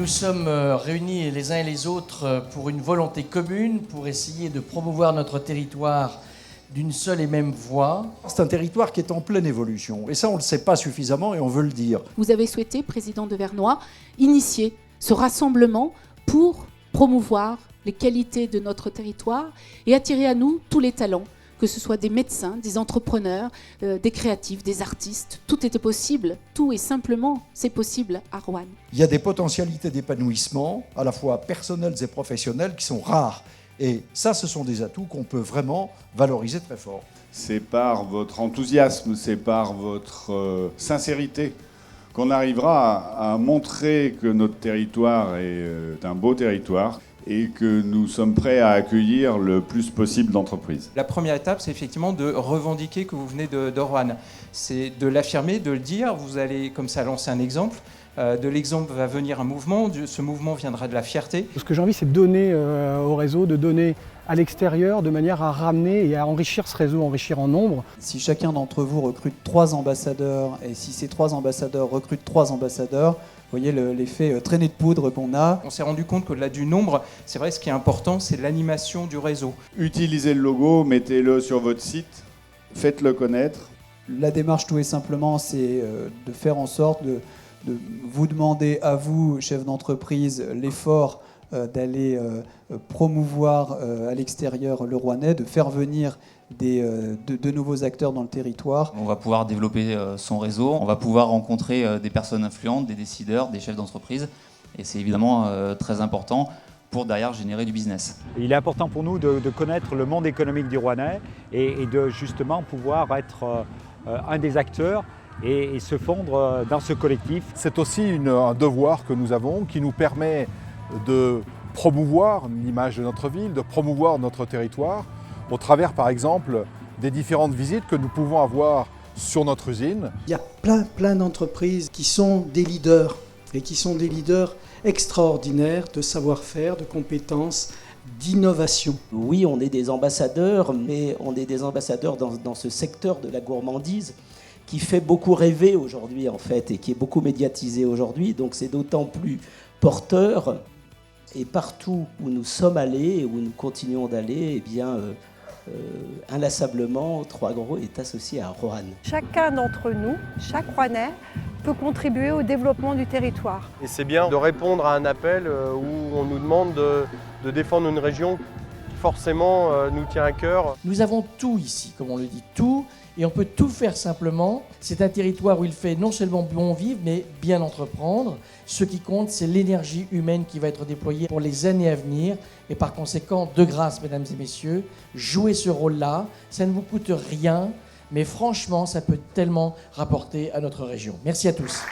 Nous sommes réunis les uns et les autres pour une volonté commune, pour essayer de promouvoir notre territoire d'une seule et même voie. C'est un territoire qui est en pleine évolution, et ça on ne le sait pas suffisamment et on veut le dire. Vous avez souhaité, président de Vernois, initier ce rassemblement pour promouvoir les qualités de notre territoire et attirer à nous tous les talents, que ce soit des médecins, des entrepreneurs, des créatifs, des artistes. Tout était possible, tout et simplement c'est possible à Roanne. Il y a des potentialités d'épanouissement, à la fois personnelles et professionnelles, qui sont rares. Et ça, ce sont des atouts qu'on peut vraiment valoriser très fort. C'est par votre enthousiasme, c'est par votre sincérité qu'on arrivera à montrer que notre territoire est un beau territoire et que nous sommes prêts à accueillir le plus possible d'entreprises. La première étape, c'est effectivement de revendiquer que vous venez de Roanne. C'est de l'affirmer, de le dire. Vous allez comme ça lancer un exemple. De l'exemple va venir un mouvement. Ce mouvement viendra de la fierté. Ce que j'ai envie, c'est de donner au réseau, de donner à l'extérieur de manière à ramener et à enrichir ce réseau, enrichir en nombre. Si chacun d'entre vous recrute 3 ambassadeurs et si ces 3 ambassadeurs recrutent 3 ambassadeurs, vous voyez l'effet traînée de poudre qu'on a. On s'est rendu compte qu'au-delà du nombre, c'est vrai, ce qui est important, c'est l'animation du réseau. Utilisez le logo, mettez-le sur votre site, faites-le connaître. La démarche tout et simplement, c'est de faire en sorte de vous demander à vous, chefs d'entreprise, l'effort d'aller promouvoir à l'extérieur le Rouennais, de faire venir de nouveaux acteurs dans le territoire. On va pouvoir développer son réseau, on va pouvoir rencontrer des personnes influentes, des décideurs, des chefs d'entreprise. Et c'est évidemment très important pour derrière générer du business. Il est important pour nous de connaître le monde économique du Rouennais et de justement pouvoir être un des acteurs et se fondre dans ce collectif. C'est aussi un devoir que nous avons qui nous permet de promouvoir l'image de notre ville, de promouvoir notre territoire, au travers par exemple des différentes visites que nous pouvons avoir sur notre usine. Il y a plein d'entreprises qui sont des leaders et qui sont des leaders extraordinaires de savoir-faire, de compétences, d'innovation. Oui, on est des ambassadeurs, mais on est des ambassadeurs dans ce secteur de la gourmandise qui fait beaucoup rêver aujourd'hui en fait et qui est beaucoup médiatisé aujourd'hui, donc c'est d'autant plus porteur. Et partout où nous sommes allés et où nous continuons d'aller, eh bien, inlassablement, Trois-Gros est associé à Roanne. Chacun d'entre nous, chaque Rouennais, peut contribuer au développement du territoire. Et c'est bien de répondre à un appel où on nous demande de défendre une région qui forcément nous tient à cœur. Nous avons tout ici, comme on le dit, tout, et on peut tout faire simplement. C'est un territoire où il fait non seulement bon vivre, mais bien entreprendre. Ce qui compte, c'est l'énergie humaine qui va être déployée pour les années à venir. Et par conséquent, de grâce, mesdames et messieurs, jouez ce rôle-là. Ça ne vous coûte rien, mais franchement, ça peut tellement rapporter à notre région. Merci à tous.